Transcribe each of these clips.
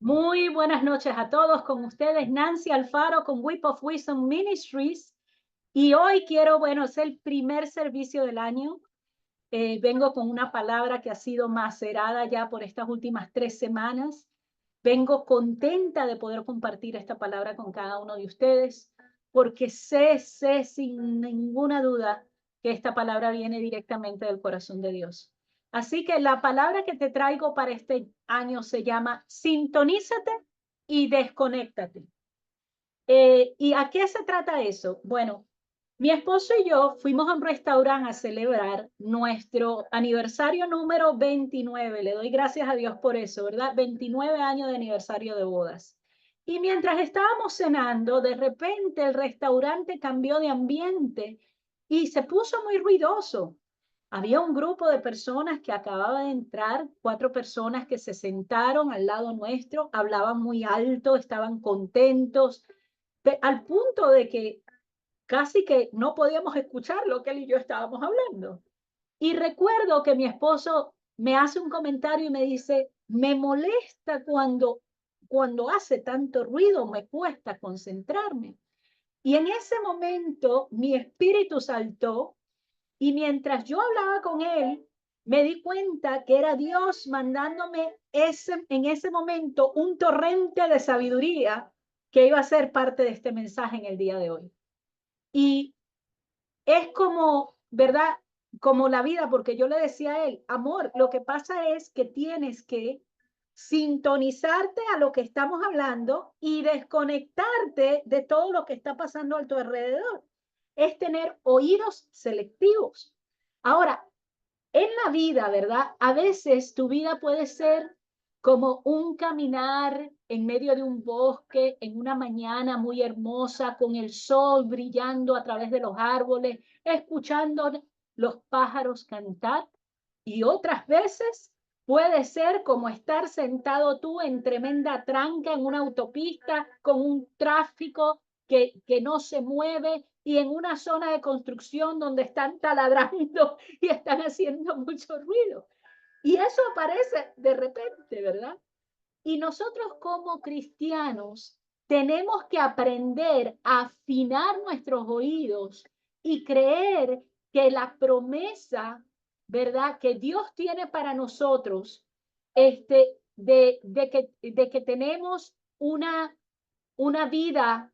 Muy buenas noches a todos. Con ustedes Nancy Alfaro con Whip of Wisdom Ministries. Y hoy quiero, es el primer servicio del año. Vengo con una palabra que ha sido macerada ya por estas últimas 3 semanas. Vengo contenta de poder compartir esta palabra con cada uno de ustedes, porque sé sin ninguna duda que esta palabra viene directamente del corazón de Dios. Así que la palabra que te traigo para este año se llama sintonízate y desconéctate. ¿Y a qué se trata eso? Bueno, mi esposo y yo fuimos a un restaurante a celebrar nuestro aniversario número 29. Le doy gracias a Dios por eso, ¿verdad? 29 años de aniversario de bodas. Y mientras estábamos cenando, de repente el restaurante cambió de ambiente y se puso muy ruidoso. Había un grupo de personas que acababa de entrar, 4 personas que se sentaron al lado nuestro, hablaban muy alto, estaban contentos, al punto de que casi que no podíamos escuchar lo que él y yo estábamos hablando. Y recuerdo que mi esposo me hace un comentario y me dice, me molesta cuando hace tanto ruido, me cuesta concentrarme. Y en ese momento mi espíritu saltó y mientras yo hablaba con él, me di cuenta que era Dios mandándome en ese momento un torrente de sabiduría que iba a ser parte de este mensaje en el día de hoy. Y es como, ¿verdad? Como la vida, porque yo le decía a él, amor, lo que pasa es que tienes que sintonizarte a lo que estamos hablando y desconectarte de todo lo que está pasando a tu alrededor. Es tener oídos selectivos. Ahora, en la vida, ¿verdad? A veces tu vida puede ser como un caminar en medio de un bosque, en una mañana muy hermosa, con el sol brillando a través de los árboles, escuchando los pájaros cantar. Y otras veces puede ser como estar sentado tú en tremenda tranca en una autopista con un tráfico que no se mueve y en una zona de construcción donde están taladrando y están haciendo mucho ruido. Y eso aparece de repente, ¿verdad? Y nosotros como cristianos tenemos que aprender a afinar nuestros oídos y creer que la promesa, ¿verdad? Que Dios tiene para nosotros, de que tenemos una vida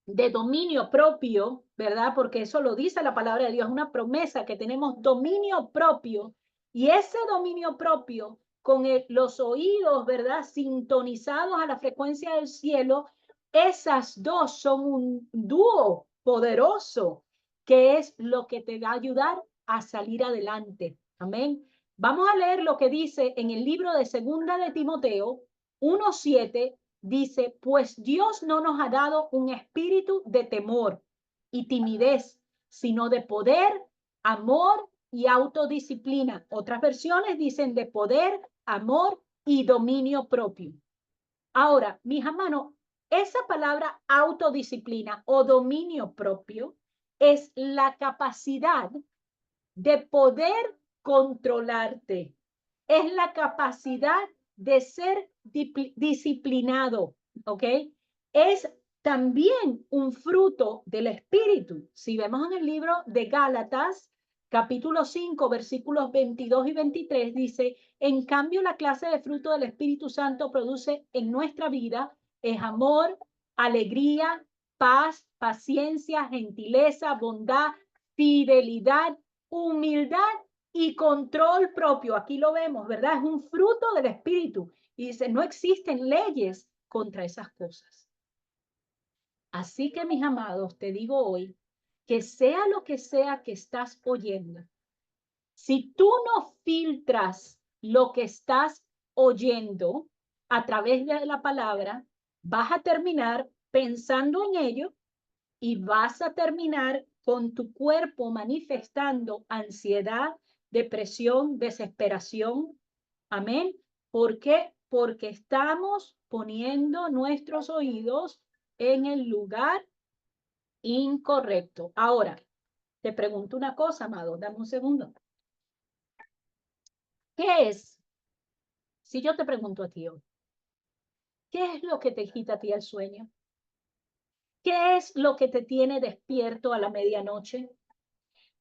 de dominio propio, ¿verdad? Porque eso lo dice la palabra de Dios, una promesa que tenemos dominio propio y ese dominio propio con los oídos, ¿verdad? Sintonizados a la frecuencia del cielo, esas dos son un dúo poderoso que es lo que te va a ayudar a salir adelante. Amén. Vamos a leer lo que dice en el libro de Segunda de Timoteo 1:7. Dice, pues Dios no nos ha dado un espíritu de temor y timidez, sino de poder, amor y autodisciplina. Otras versiones dicen de poder, amor y dominio propio. Ahora, mis hermanos, esa palabra autodisciplina o dominio propio es la capacidad de poder controlarte. Es la capacidad de ser disciplinado, ¿ok? Es también un fruto del Espíritu. Si vemos en el libro de Gálatas, capítulo 5, versículos 22 y 23, dice, en cambio la clase de fruto del Espíritu Santo produce en nuestra vida es amor, alegría, paz, paciencia, gentileza, bondad, fidelidad, humildad y control propio. Aquí lo vemos, ¿verdad? Es un fruto del Espíritu. Y dice, no existen leyes contra esas cosas. Así que, mis amados, te digo hoy, que sea lo que sea que estás oyendo, si tú no filtras lo que estás oyendo a través de la palabra, vas a terminar pensando en ello y vas a terminar con tu cuerpo manifestando ansiedad, depresión, desesperación. Amén. ¿Por qué? Porque estamos poniendo nuestros oídos en el lugar incorrecto. Ahora, te pregunto una cosa, amado, dame un segundo. ¿Qué es? Si yo te pregunto a ti hoy, ¿Qué es lo que te quita a ti el sueño? ¿Qué es lo que te tiene despierto a la medianoche?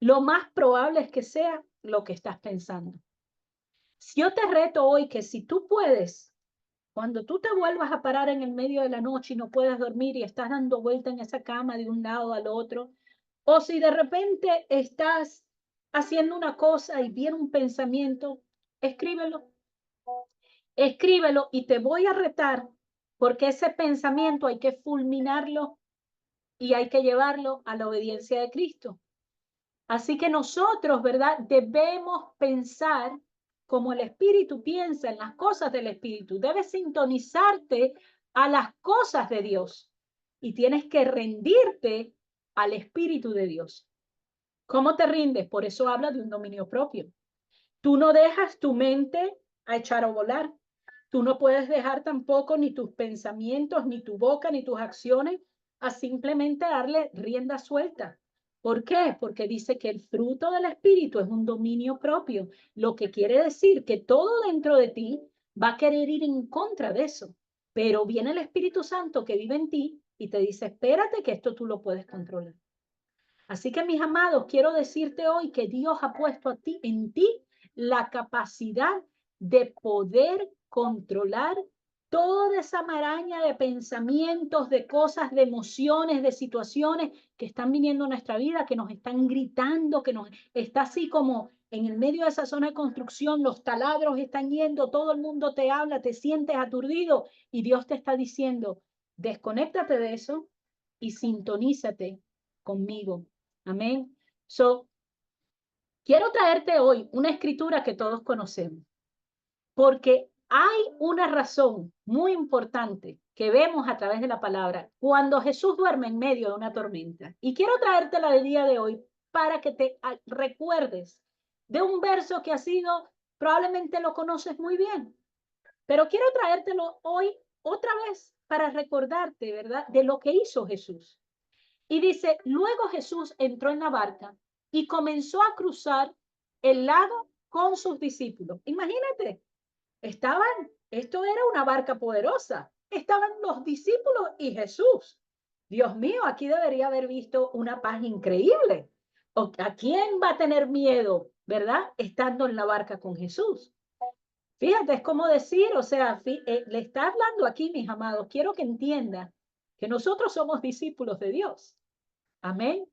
Lo más probable es que sea lo que estás pensando. Si yo te reto hoy que si tú puedes, cuando tú te vuelvas a parar en el medio de la noche y no puedes dormir y estás dando vuelta en esa cama de un lado al otro, o si de repente estás haciendo una cosa y viene un pensamiento, escríbelo, escríbelo y te voy a retar porque ese pensamiento hay que fulminarlo y hay que llevarlo a la obediencia de Cristo. Así que nosotros, ¿verdad? Debemos pensar como el Espíritu piensa en las cosas del Espíritu. Debes sintonizarte a las cosas de Dios y tienes que rendirte al Espíritu de Dios. ¿Cómo te rindes? Por eso habla de un dominio propio. Tú no dejas tu mente a echar o volar. Tú no puedes dejar tampoco ni tus pensamientos, ni tu boca, ni tus acciones a simplemente darle rienda suelta. ¿Por qué? Porque dice que el fruto del Espíritu es un dominio propio, lo que quiere decir que todo dentro de ti va a querer ir en contra de eso. Pero viene el Espíritu Santo que vive en ti y te dice, espérate que esto tú lo puedes controlar. Así que, mis amados, quiero decirte hoy que Dios ha puesto a ti, en ti la capacidad de poder controlar toda esa maraña de pensamientos, de cosas, de emociones, de situaciones que están viniendo a nuestra vida, que nos están gritando, que nos está así como en el medio de esa zona de construcción, los taladros están yendo, todo el mundo te habla, te sientes aturdido y Dios te está diciendo, desconéctate de eso y sintonízate conmigo. Amén. So, quiero traerte hoy una escritura que todos conocemos, porque hay una razón muy importante que vemos a través de la palabra cuando Jesús duerme en medio de una tormenta. Y quiero traértela el día de hoy para que te recuerdes de un verso que ha sido, probablemente lo conoces muy bien, pero quiero traértelo hoy otra vez para recordarte, ¿verdad?, de lo que hizo Jesús. Y dice, luego Jesús entró en la barca y comenzó a cruzar el lago con sus discípulos. Imagínate, esto era una barca poderosa. Estaban los discípulos y Jesús. Dios mío, aquí debería haber visto una paz increíble. ¿A quién va a tener miedo, verdad? Estando en la barca con Jesús. Fíjate, es como decir, o sea, le está hablando aquí, mis amados. Quiero que entiendan que nosotros somos discípulos de Dios. Amén.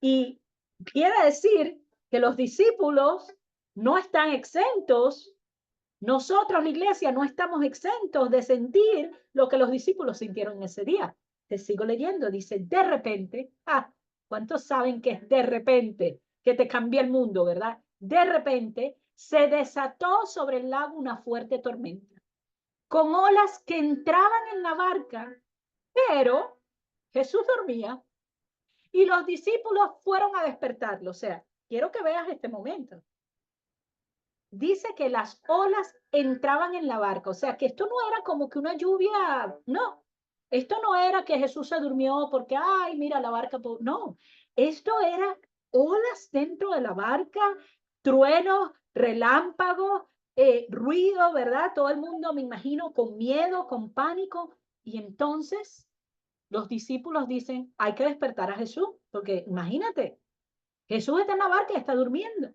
Y quiere decir que los discípulos no están exentos. Nosotros, la iglesia, no estamos exentos de sentir lo que los discípulos sintieron en ese día. Te sigo leyendo, dice, de repente, ¿cuántos saben que es de repente que te cambia el mundo, verdad? De repente se desató sobre el lago una fuerte tormenta, con olas que entraban en la barca, pero Jesús dormía. Y los discípulos fueron a despertarlo. O sea, quiero que veas este momento. Dice que las olas entraban en la barca. O sea, que esto no era como que una lluvia, no. Esto no era que Jesús se durmió porque, ay, mira la barca. No, esto era olas dentro de la barca, truenos, relámpagos, ruido, ¿verdad? Todo el mundo, me imagino, con miedo, con pánico. Y entonces los discípulos dicen, hay que despertar a Jesús, porque imagínate, Jesús está en la barca y está durmiendo.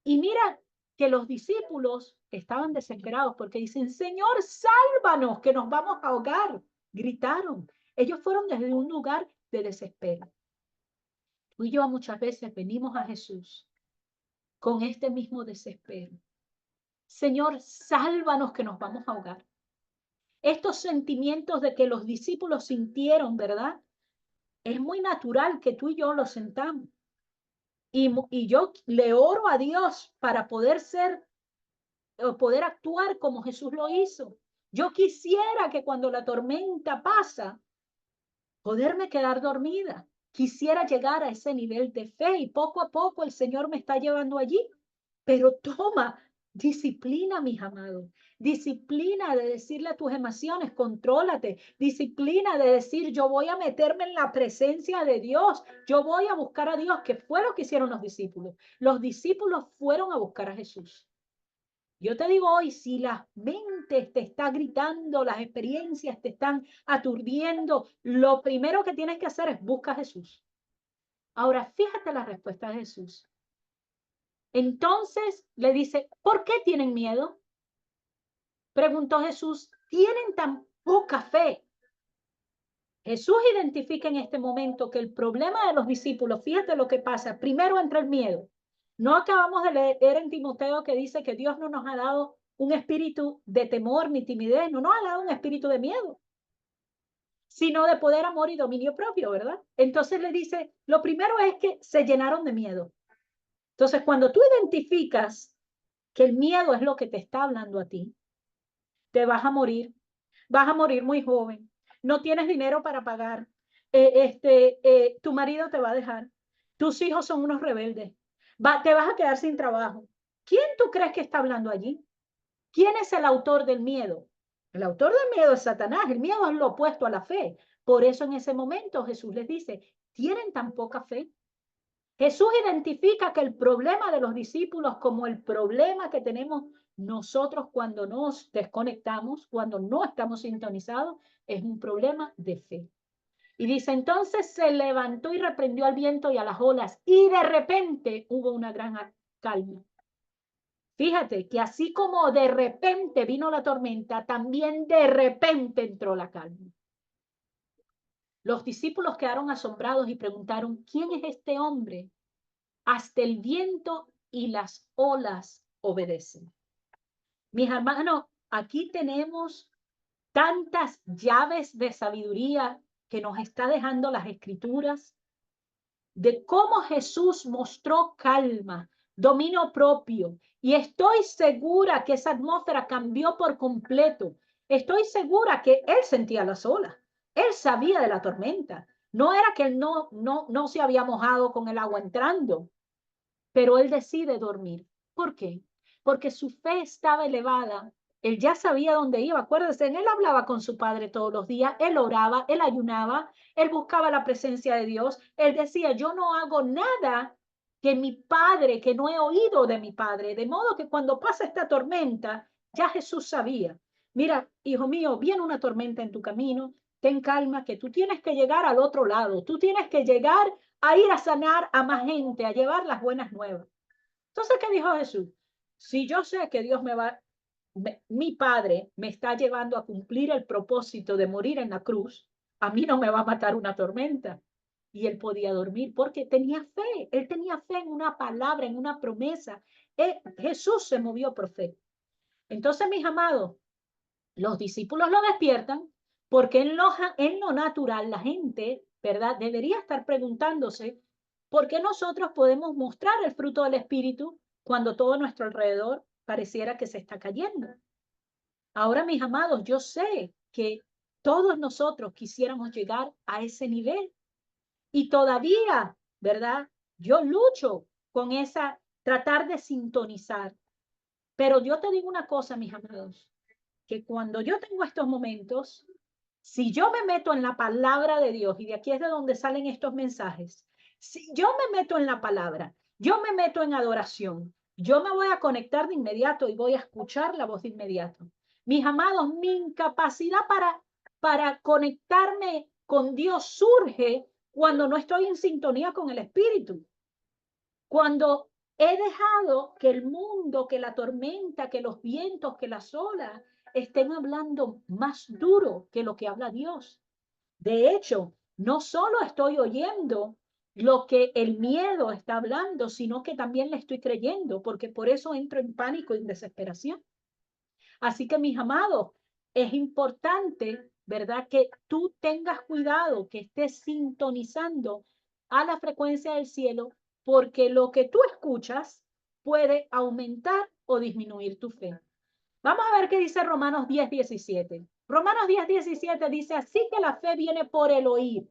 Y mira que los discípulos estaban desesperados porque dicen, Señor, sálvanos, que nos vamos a ahogar. Gritaron. Ellos fueron desde un lugar de desespero. Tú y yo muchas veces venimos a Jesús con este mismo desespero. Señor, sálvanos, que nos vamos a ahogar. Estos sentimientos de que los discípulos sintieron, ¿verdad? Es muy natural que tú y yo los sentamos. Y yo le oro a Dios para poder ser o poder actuar como Jesús lo hizo. Yo quisiera que cuando la tormenta pasa, poderme quedar dormida. Quisiera llegar a ese nivel de fe y poco a poco el Señor me está llevando allí. Pero toma disciplina, mis amados. Disciplina de decirle a tus emociones, contrólate. Disciplina de decir, yo voy a meterme en la presencia de Dios. Yo voy a buscar a Dios, que fue lo que hicieron los discípulos. Los discípulos fueron a buscar a Jesús. Yo te digo hoy, si la mente te está gritando, las experiencias te están aturdiendo, lo primero que tienes que hacer es buscar a Jesús. Ahora, fíjate la respuesta de Jesús. Entonces le dice, ¿por qué tienen miedo? Preguntó Jesús, ¿tienen tan poca fe? Jesús identifica en este momento que el problema de los discípulos, fíjate lo que pasa, primero entra el miedo. No acabamos de leer en Timoteo que dice que Dios no nos ha dado un espíritu de temor ni timidez, no nos ha dado un espíritu de miedo, sino de poder, amor y dominio propio, ¿verdad? Entonces le dice, lo primero es que se llenaron de miedo. Entonces, cuando tú identificas que el miedo es lo que te está hablando a ti, te vas a morir muy joven, no tienes dinero para pagar, tu marido te va a dejar, tus hijos son unos rebeldes, te vas a quedar sin trabajo. ¿Quién tú crees que está hablando allí? ¿Quién es el autor del miedo? El autor del miedo es Satanás, el miedo es lo opuesto a la fe. Por eso en ese momento Jesús les dice, ¿tienen tan poca fe? Jesús identifica que el problema de los discípulos como el problema que tenemos nosotros cuando nos desconectamos, cuando no estamos sintonizados, es un problema de fe. Y dice, entonces se levantó y reprendió al viento y a las olas, y de repente hubo una gran calma. Fíjate que así como de repente vino la tormenta, también de repente entró la calma. Los discípulos quedaron asombrados y preguntaron, ¿quién es este hombre? Hasta el viento y las olas obedecen. Mis hermanos, aquí tenemos tantas llaves de sabiduría que nos está dejando las escrituras, de cómo Jesús mostró calma, dominio propio, y estoy segura que esa atmósfera cambió por completo. Estoy segura que él sentía las olas, él sabía de la tormenta. No era que él no se había mojado con el agua entrando, pero él decide dormir. ¿Por qué? Porque su fe estaba elevada. Él ya sabía dónde iba. Acuérdense, él hablaba con su padre todos los días, él oraba, él ayunaba, él buscaba la presencia de Dios. Él decía, yo no hago nada que mi padre, que no he oído de mi padre. De modo que cuando pasa esta tormenta, ya Jesús sabía. Mira, hijo mío, viene una tormenta en tu camino, ten calma, que tú tienes que llegar al otro lado, tú tienes que llegar a ir a sanar a más gente, a llevar las buenas nuevas. Entonces, ¿qué dijo Jesús? Si yo sé que Dios mi Padre me está llevando a cumplir el propósito de morir en la cruz, a mí no me va a matar una tormenta. Y él podía dormir porque tenía fe. Él tenía fe en una palabra, en una promesa. Jesús se movió por fe. Entonces, mis amados, los discípulos lo despiertan porque en lo natural la gente, ¿verdad? Debería estar preguntándose por qué nosotros podemos mostrar el fruto del Espíritu cuando todo a nuestro alrededor pareciera que se está cayendo. Ahora, mis amados, yo sé que todos nosotros quisiéramos llegar a ese nivel y todavía, ¿verdad? Yo lucho con tratar de sintonizar. Pero yo te digo una cosa, mis amados, que cuando yo tengo estos momentos, si yo me meto en la palabra de Dios, y de aquí es de donde salen estos mensajes, si yo me meto en la palabra, yo me meto en adoración, yo me voy a conectar de inmediato y voy a escuchar la voz de inmediato. Mis amados, mi incapacidad para conectarme con Dios surge cuando no estoy en sintonía con el Espíritu. Cuando he dejado que el mundo, que la tormenta, que los vientos, que las olas estén hablando más duro que lo que habla Dios. De hecho, no solo estoy oyendo lo que el miedo está hablando, sino que también le estoy creyendo, porque por eso entro en pánico y en desesperación. Así que, mis amados, es importante, ¿verdad? Que tú tengas cuidado, que estés sintonizando a la frecuencia del cielo, porque lo que tú escuchas puede aumentar o disminuir tu fe. Vamos a ver qué dice Romanos 10:17. Romanos 10:17 dice, así que la fe viene por el oír,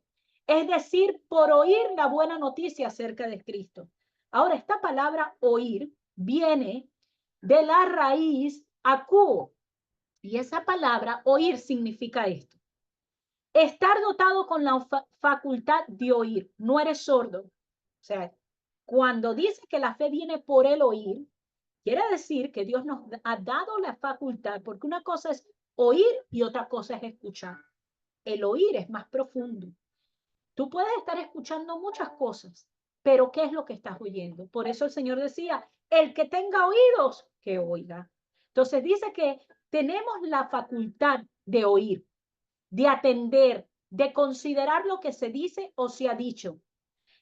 es decir, por oír la buena noticia acerca de Cristo. Ahora, esta palabra oír viene de la raíz acuo, y esa palabra oír significa esto: estar dotado con la facultad de oír. No eres sordo. O sea, cuando dice que la fe viene por el oír, Quiere decir que Dios nos ha dado la facultad, porque una cosa es oír y otra cosa es escuchar. El oír es más profundo. Tú puedes estar escuchando muchas cosas, pero ¿qué es lo que estás oyendo? Por eso el Señor decía, el que tenga oídos, que oiga. Entonces dice que tenemos la facultad de oír, de atender, de considerar lo que se dice o se ha dicho.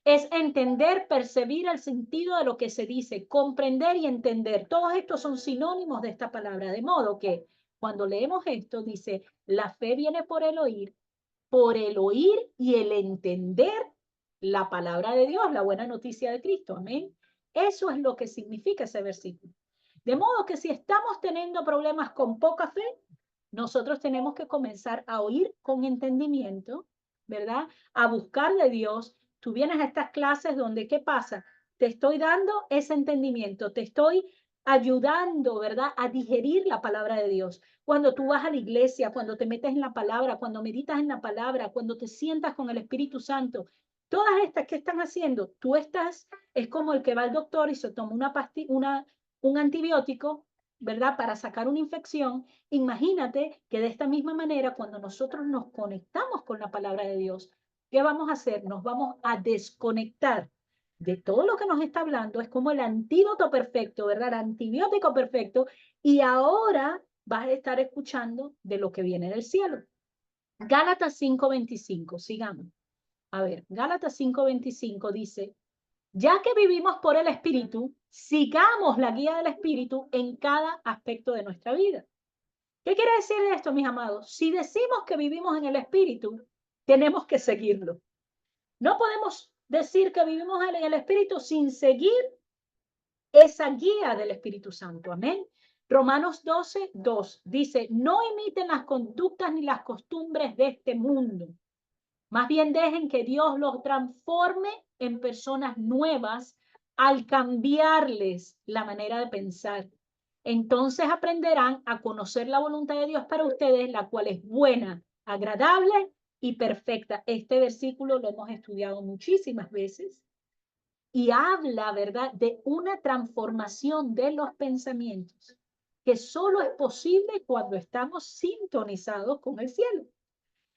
Es entender, percibir el sentido de lo que se dice, comprender y entender. Todos estos son sinónimos de esta palabra, de modo que cuando leemos esto, dice, la fe viene por el oír y el entender la palabra de Dios, la buena noticia de Cristo. Amén. Eso es lo que significa ese versículo. De modo que si estamos teniendo problemas con poca fe, nosotros tenemos que comenzar a oír con entendimiento, ¿verdad? A buscar de Dios. Tú vienes a estas clases donde, ¿qué pasa? Te estoy dando ese entendimiento, te estoy ayudando, ¿verdad? A digerir la palabra de Dios. Cuando tú vas a la iglesia, cuando te metes en la palabra, cuando meditas en la palabra, cuando te sientas con el Espíritu Santo, todas estas que están haciendo, tú estás, es como el que va al doctor y se toma un antibiótico, ¿verdad? Para sacar una infección. Imagínate que de esta misma manera, cuando nosotros nos conectamos con la palabra de Dios, ¿qué vamos a hacer? Nos vamos a desconectar de todo lo que nos está hablando. Es como el antídoto perfecto, ¿verdad? El antibiótico perfecto. Y ahora vas a estar escuchando de lo que viene del cielo. Gálatas 5:25, sigamos. A ver, Gálatas 5:25 dice, ya que vivimos por el Espíritu, sigamos la guía del Espíritu en cada aspecto de nuestra vida. ¿Qué quiere decir esto, mis amados? Si decimos que vivimos en el Espíritu, tenemos que seguirlo. No podemos decir que vivimos en el Espíritu sin seguir esa guía del Espíritu Santo. Amén. Romanos 12:2 dice, no imiten las conductas ni las costumbres de este mundo. Más bien dejen que Dios los transforme en personas nuevas al cambiarles la manera de pensar. Entonces aprenderán a conocer la voluntad de Dios para ustedes, la cual es buena, agradable y perfecta. Este versículo lo hemos estudiado muchísimas veces y habla, ¿verdad?, de una transformación de los pensamientos que solo es posible cuando estamos sintonizados con el cielo.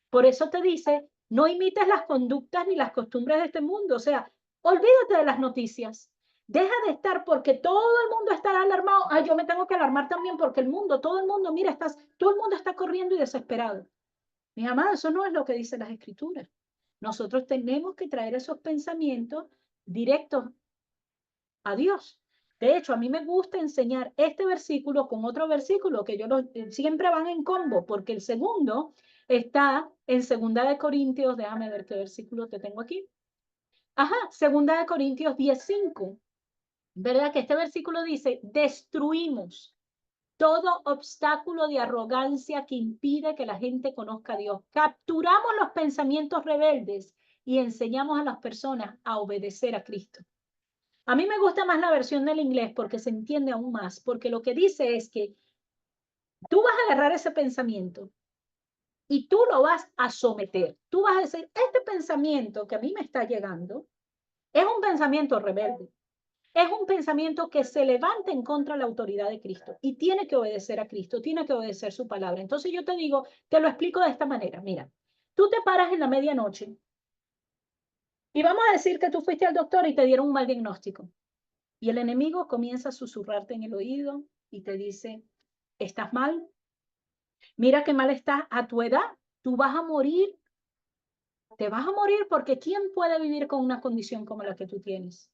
Por eso te dice, no imites las conductas ni las costumbres de este mundo. O sea, olvídate de las noticias. Deja de estar porque todo el mundo estará alarmado. Ay, yo me tengo que alarmar también porque todo el mundo, mira, todo el mundo está corriendo y desesperado. Mis amados, eso no es lo que dicen las escrituras. Nosotros tenemos que traer esos pensamientos directos a Dios. De hecho, a mí me gusta enseñar este versículo con otro versículo que siempre van en combo, porque el segundo está en 2 Corintios, déjame ver qué versículo te tengo aquí. Ajá, 2 Corintios 10:5, ¿verdad? Que este versículo dice, destruimos todo obstáculo de arrogancia que impide que la gente conozca a Dios. Capturamos los pensamientos rebeldes y enseñamos a las personas a obedecer a Cristo. A mí me gusta más la versión del inglés porque se entiende aún más, porque lo que dice es que tú vas a agarrar ese pensamiento y tú lo vas a someter. Tú vas a decir, este pensamiento que a mí me está llegando es un pensamiento rebelde. Es un pensamiento que se levanta en contra de la autoridad de Cristo y tiene que obedecer a Cristo, tiene que obedecer su palabra. Entonces yo te digo, te lo explico de esta manera. Mira, tú te paras en la medianoche y vamos a decir que tú fuiste al doctor y te dieron un mal diagnóstico. Y el enemigo comienza a susurrarte en el oído y te dice, estás mal, mira qué mal estás a tu edad, tú vas a morir, te vas a morir porque ¿quién puede vivir con una condición como la que tú tienes?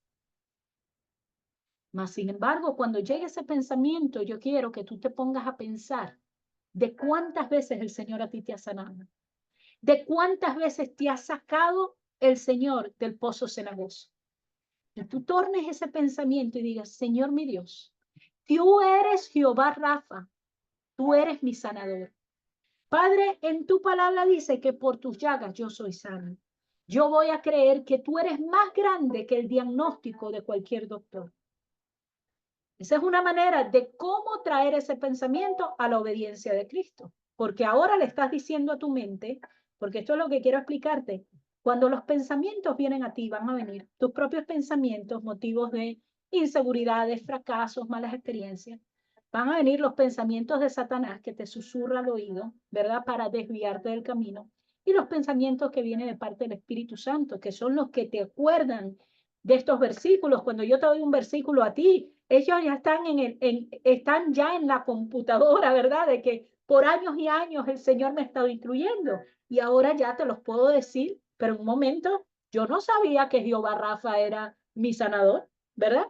Mas, sin embargo, cuando llegue ese pensamiento, yo quiero que tú te pongas a pensar de cuántas veces el Señor a ti te ha sanado, de cuántas veces te ha sacado el Señor del pozo cenagoso. Y tú tornes ese pensamiento y digas, Señor mi Dios, tú eres Jehová Rafa, tú eres mi sanador. Padre, en tu palabra dice que por tus llagas yo soy sano. Yo voy a creer que tú eres más grande que el diagnóstico de cualquier doctor. Esa es una manera de cómo traer ese pensamiento a la obediencia de Cristo. Porque ahora le estás diciendo a tu mente, porque esto es lo que quiero explicarte, cuando los pensamientos vienen a ti, van a venir tus propios pensamientos, motivos de inseguridades, fracasos, malas experiencias. Van a venir los pensamientos de Satanás que te susurra al oído, ¿verdad? Para desviarte del camino. Y los pensamientos que vienen de parte del Espíritu Santo, que son los que te acuerdan de estos versículos. Cuando yo te doy un versículo a ti, ellos ya están están ya en la computadora, ¿verdad? De que por años y años el Señor me ha estado instruyendo y ahora ya te los puedo decir, pero en un momento yo no sabía que Jehová Rafa era mi sanador, ¿verdad?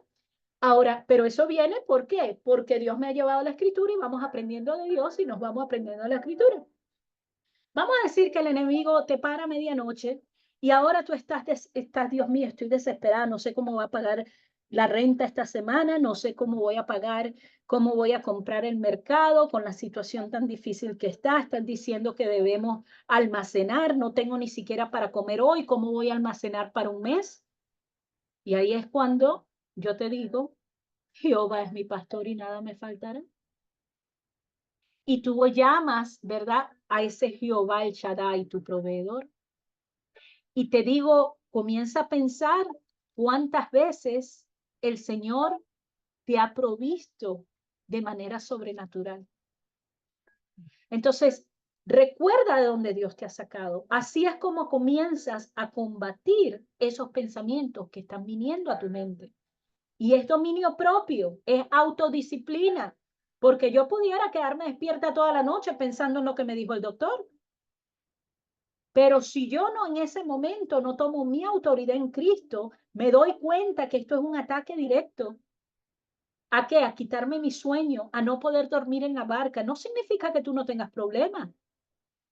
Ahora, pero eso viene, ¿por qué? Porque Dios me ha llevado a la escritura y vamos aprendiendo de Dios y nos vamos aprendiendo de la escritura. Vamos a decir que el enemigo te para a medianoche y ahora tú estás, Dios mío, estoy desesperada, no sé cómo voy a pagar la renta esta semana, no sé cómo voy a pagar, cómo voy a comprar el mercado con la situación tan difícil que está. Están diciendo que debemos almacenar, no tengo ni siquiera para comer hoy, ¿cómo voy a almacenar para un mes? Y ahí es cuando yo te digo, Jehová es mi pastor y nada me faltará. Y tú llamas, ¿verdad? A ese Jehová el Shaddai, tu proveedor. Y te digo, comienza a pensar cuántas veces el Señor te ha provisto de manera sobrenatural. Entonces, recuerda de dónde Dios te ha sacado. Así es como comienzas a combatir esos pensamientos que están viniendo a tu mente. Y es dominio propio, es autodisciplina, porque yo pudiera quedarme despierta toda la noche pensando en lo que me dijo el doctor. Pero si yo no en ese momento no tomo mi autoridad en Cristo, me doy cuenta que esto es un ataque directo. ¿A qué? A quitarme mi sueño, a no poder dormir en la barca. No significa que tú no tengas problemas.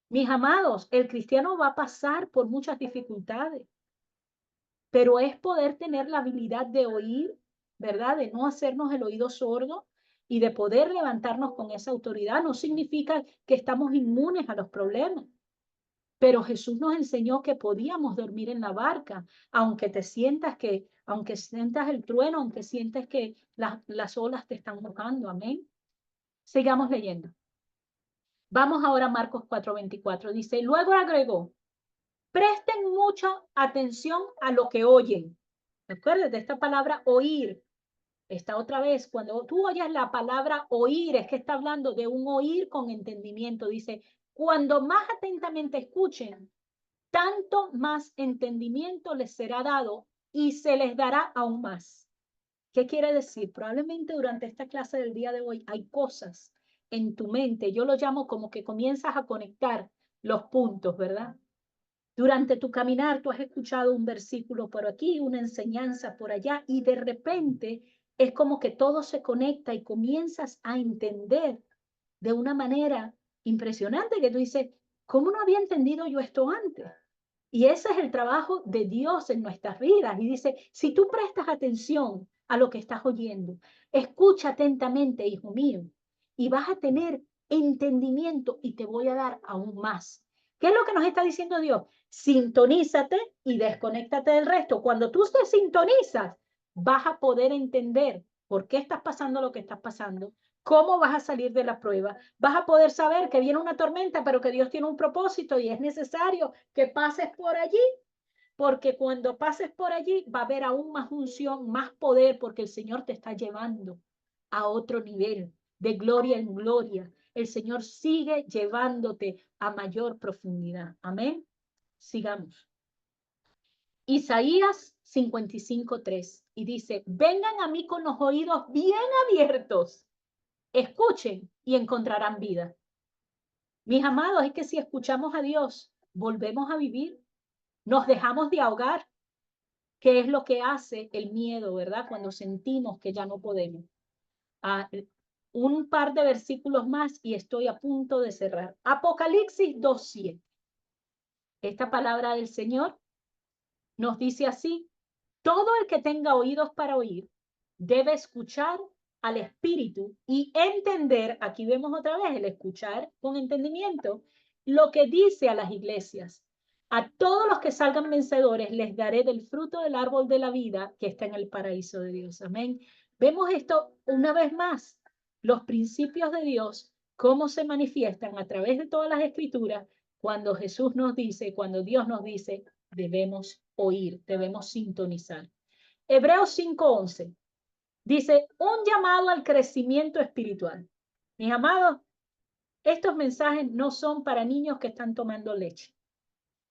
Mis amados, el cristiano va a pasar por muchas dificultades, pero es poder tener la habilidad de oír, ¿verdad? De no hacernos el oído sordo y de poder levantarnos con esa autoridad. No significa que estamos inmunes a los problemas. Pero Jesús nos enseñó que podíamos dormir en la barca, aunque sientas el trueno, aunque sientes que las olas te están mojando. Amén. Sigamos leyendo. Vamos ahora a Marcos 4:24. Dice, luego agregó, presten mucha atención a lo que oyen. Recuerden de esta palabra oír. Esta otra vez, cuando tú oyes la palabra oír, es que está hablando de un oír con entendimiento. Dice, cuando más atentamente escuchen, tanto más entendimiento les será dado y se les dará aún más. ¿Qué quiere decir? Probablemente durante esta clase del día de hoy hay cosas en tu mente, yo lo llamo como que comienzas a conectar los puntos, ¿verdad? Durante tu caminar tú has escuchado un versículo por aquí, una enseñanza por allá y de repente es como que todo se conecta y comienzas a entender de una manera impresionante que tú dices, ¿cómo no había entendido yo esto antes? Y ese es el trabajo de Dios en nuestras vidas. Y dice, si tú prestas atención a lo que estás oyendo, escucha atentamente, hijo mío, y vas a tener entendimiento y te voy a dar aún más. ¿Qué es lo que nos está diciendo Dios? Sintonízate y desconéctate del resto. Cuando tú te sintonizas, vas a poder entender por qué estás pasando lo que estás pasando, cómo vas a salir de la prueba. Vas a poder saber que viene una tormenta, pero que Dios tiene un propósito y es necesario que pases por allí, porque cuando pases por allí va a haber aún más unción, más poder, porque el Señor te está llevando a otro nivel, de gloria en gloria. El Señor sigue llevándote a mayor profundidad. Amén. Sigamos. Isaías 55:3 y dice, vengan a mí con los oídos bien abiertos, escuchen y encontrarán vida. Mis amados, es que si escuchamos a Dios, volvemos a vivir, nos dejamos de ahogar, que es lo que hace el miedo, ¿verdad? Cuando sentimos que ya no podemos. Ah, un par de versículos más y estoy a punto de cerrar. Apocalipsis 2:7. Esta palabra del Señor nos dice así, todo el que tenga oídos para oír debe escuchar al Espíritu y entender, aquí vemos otra vez el escuchar con entendimiento, lo que dice a las iglesias. A todos los que salgan vencedores les daré del fruto del árbol de la vida que está en el paraíso de Dios. Amén. Vemos esto una vez más, los principios de Dios, cómo se manifiestan a través de todas las escrituras cuando Jesús nos dice, cuando Dios nos dice, debemos oír, debemos sintonizar. Hebreos 5:11. Dice, un llamado al crecimiento espiritual. Mis amados, estos mensajes no son para niños que están tomando leche,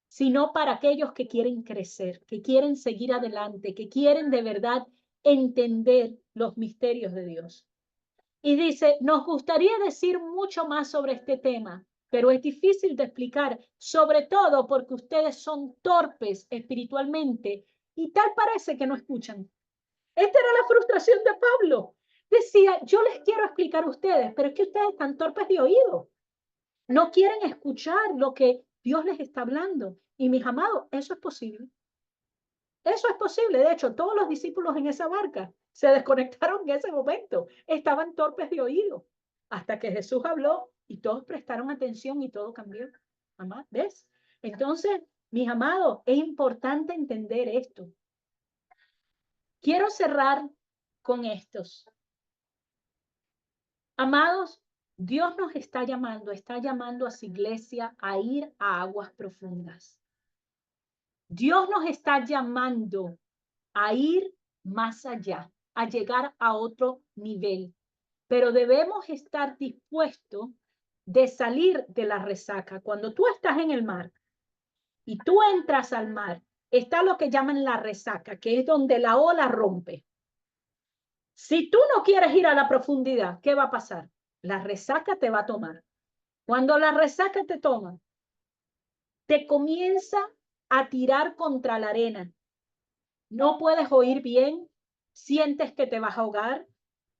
sino para aquellos que quieren crecer, que quieren seguir adelante, que quieren de verdad entender los misterios de Dios. Y dice, nos gustaría decir mucho más sobre este tema, pero es difícil de explicar, sobre todo porque ustedes son torpes espiritualmente y tal parece que no escuchan. Esta era la frustración de Pablo. Decía, yo les quiero explicar a ustedes, pero es que ustedes están torpes de oído. No quieren escuchar lo que Dios les está hablando. Y mis amados, eso es posible. Eso es posible. De hecho, todos los discípulos en esa barca se desconectaron en ese momento. Estaban torpes de oído. Hasta que Jesús habló y todos prestaron atención y todo cambió. Mamá, ¿ves? Entonces, mis amados, es importante entender esto. Quiero cerrar con estos. Amados, Dios nos está llamando a su iglesia a ir a aguas profundas. Dios nos está llamando a ir más allá, a llegar a otro nivel. Pero debemos estar dispuestos de salir de la resaca. Cuando tú estás en el mar y tú entras al mar, está lo que llaman la resaca, que es donde la ola rompe. Si tú no quieres ir a la profundidad, ¿qué va a pasar? La resaca te va a tomar. Cuando la resaca te toma, te comienza a tirar contra la arena. No puedes oír bien, sientes que te vas a ahogar,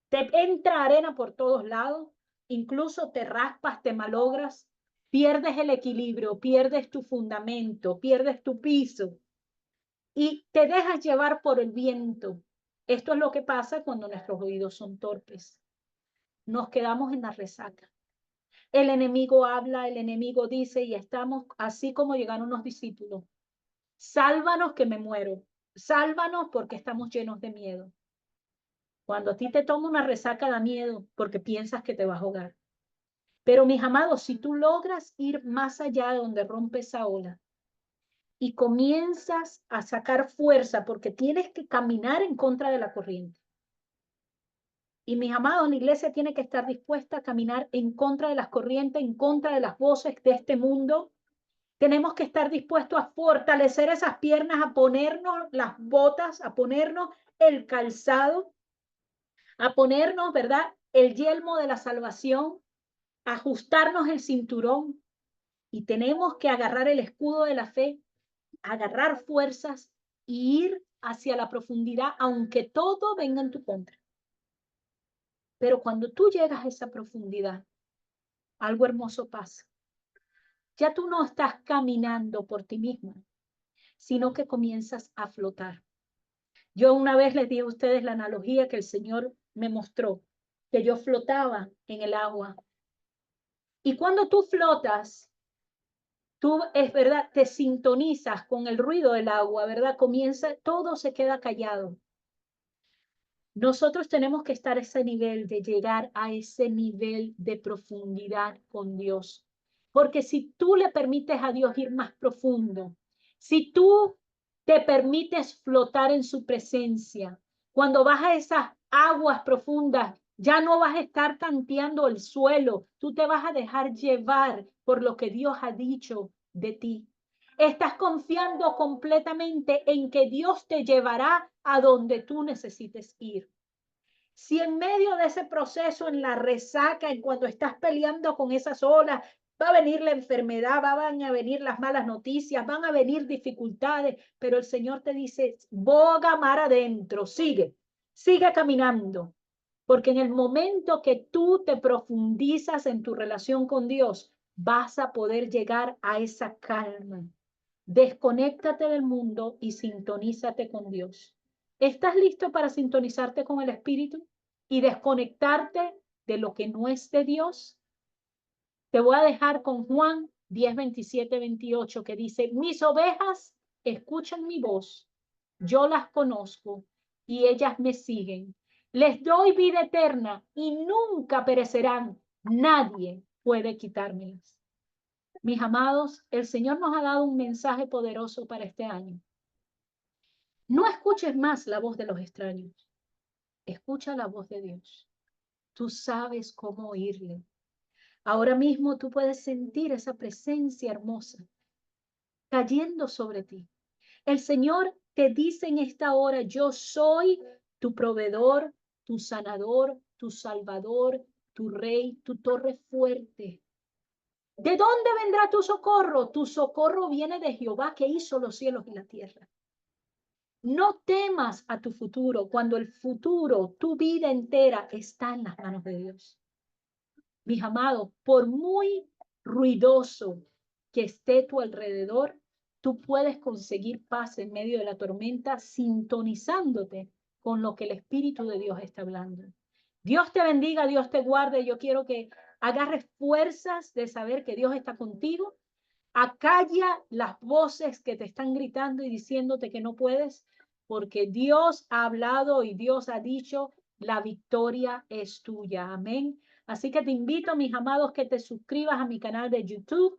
te entra arena por todos lados, incluso te raspas, te malogras, pierdes el equilibrio, pierdes tu fundamento, pierdes tu piso y te dejas llevar por el viento. Esto es lo que pasa cuando nuestros oídos son torpes. Nos quedamos en la resaca. El enemigo habla, el enemigo dice y estamos así como llegaron los discípulos. Sálvanos que me muero. Sálvanos porque estamos llenos de miedo. Cuando a ti te toma una resaca da miedo porque piensas que te vas a ahogar. Pero mis amados, si tú logras ir más allá de donde rompe esa ola y comienzas a sacar fuerza porque tienes que caminar en contra de la corriente. Y mis amados, la iglesia tiene que estar dispuesta a caminar en contra de las corrientes, en contra de las voces de este mundo. Tenemos que estar dispuestos a fortalecer esas piernas, a ponernos las botas, a ponernos el calzado, a ponernos, ¿verdad? El yelmo de la salvación, a ajustarnos el cinturón y tenemos que agarrar el escudo de la fe, agarrar fuerzas y ir hacia la profundidad, aunque todo venga en tu contra. Pero cuando tú llegas a esa profundidad, algo hermoso pasa. Ya tú no estás caminando por ti mismo, sino que comienzas a flotar. Yo una vez les di a ustedes la analogía que el Señor me mostró, que yo flotaba en el agua. Y cuando tú flotas, tú, es verdad, te sintonizas con el ruido del agua, ¿verdad? Comienza, todo se queda callado. Nosotros tenemos que estar a ese nivel, de llegar a ese nivel de profundidad con Dios. Porque si tú le permites a Dios ir más profundo, si tú te permites flotar en su presencia, cuando vas a esas aguas profundas, ya no vas a estar tanteando el suelo, tú te vas a dejar llevar por lo que Dios ha dicho de ti. Estás confiando completamente en que Dios te llevará a donde tú necesites ir. Si en medio de ese proceso, en la resaca, en cuando estás peleando con esas olas, va a venir la enfermedad, van a venir las malas noticias, van a venir dificultades, pero el Señor te dice, boga mar adentro, sigue caminando, porque en el momento que tú te profundizas en tu relación con Dios, vas a poder llegar a esa calma. Desconéctate del mundo y sintonízate con Dios. ¿Estás listo para sintonizarte con el Espíritu y desconectarte de lo que no es de Dios? Te voy a dejar con Juan 10, 27, 28, que dice, mis ovejas escuchan mi voz, yo las conozco y ellas me siguen. Les doy vida eterna y nunca perecerán. Nadie puede quitármelas. Mis amados, el Señor nos ha dado un mensaje poderoso para este año. No escuches más la voz de los extraños. escucha la voz de Dios. Tú sabes cómo oírle. Ahora mismo tú puedes sentir esa presencia hermosa cayendo sobre ti. El Señor te dice en esta hora, yo soy tu proveedor, tu sanador, tu salvador, tu rey, tu torre fuerte. ¿De dónde vendrá tu socorro? Tu socorro viene de Jehová que hizo los cielos y la tierra. No temas a tu futuro cuando el futuro, tu vida entera, está en las manos de Dios. Mis amados, por muy ruidoso que esté tu alrededor, tú puedes conseguir paz en medio de la tormenta sintonizándote con lo que el Espíritu de Dios está hablando. Dios te bendiga, Dios te guarde. Yo quiero que agarres fuerzas de saber que Dios está contigo. Acalla las voces que te están gritando y diciéndote que no puedes, porque Dios ha hablado y Dios ha dicho, la victoria es tuya. Amén. Así que te invito, mis amados, que te suscribas a mi canal de YouTube.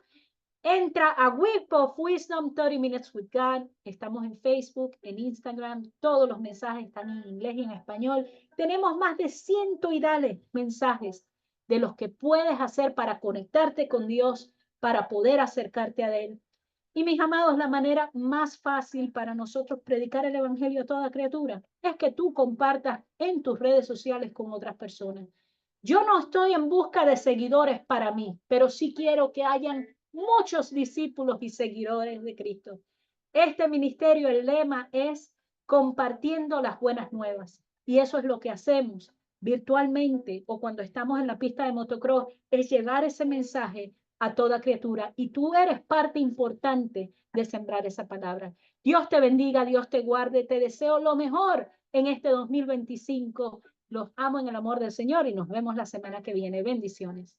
Entra a Week of Wisdom 30 Minutes with God. Estamos en Facebook, en Instagram. Todos los mensajes están en inglés y en español. Tenemos más de 100 y dale mensajes de los que puedes hacer para conectarte con Dios, para poder acercarte a Él. Y mis amados, la manera más fácil para nosotros predicar el evangelio a toda criatura es que tú compartas en tus redes sociales con otras personas. Yo no estoy en busca de seguidores para mí, pero sí quiero que hayan muchos discípulos y seguidores de Cristo. Este ministerio, el lema es compartiendo las buenas nuevas. Y eso es lo que hacemos virtualmente o cuando estamos en la pista de motocross, es llevar ese mensaje a toda criatura. Y tú eres parte importante de sembrar esa palabra. Dios te bendiga, Dios te guarde. Te deseo lo mejor en este 2025. Los amo en el amor del Señor y nos vemos la semana que viene. Bendiciones.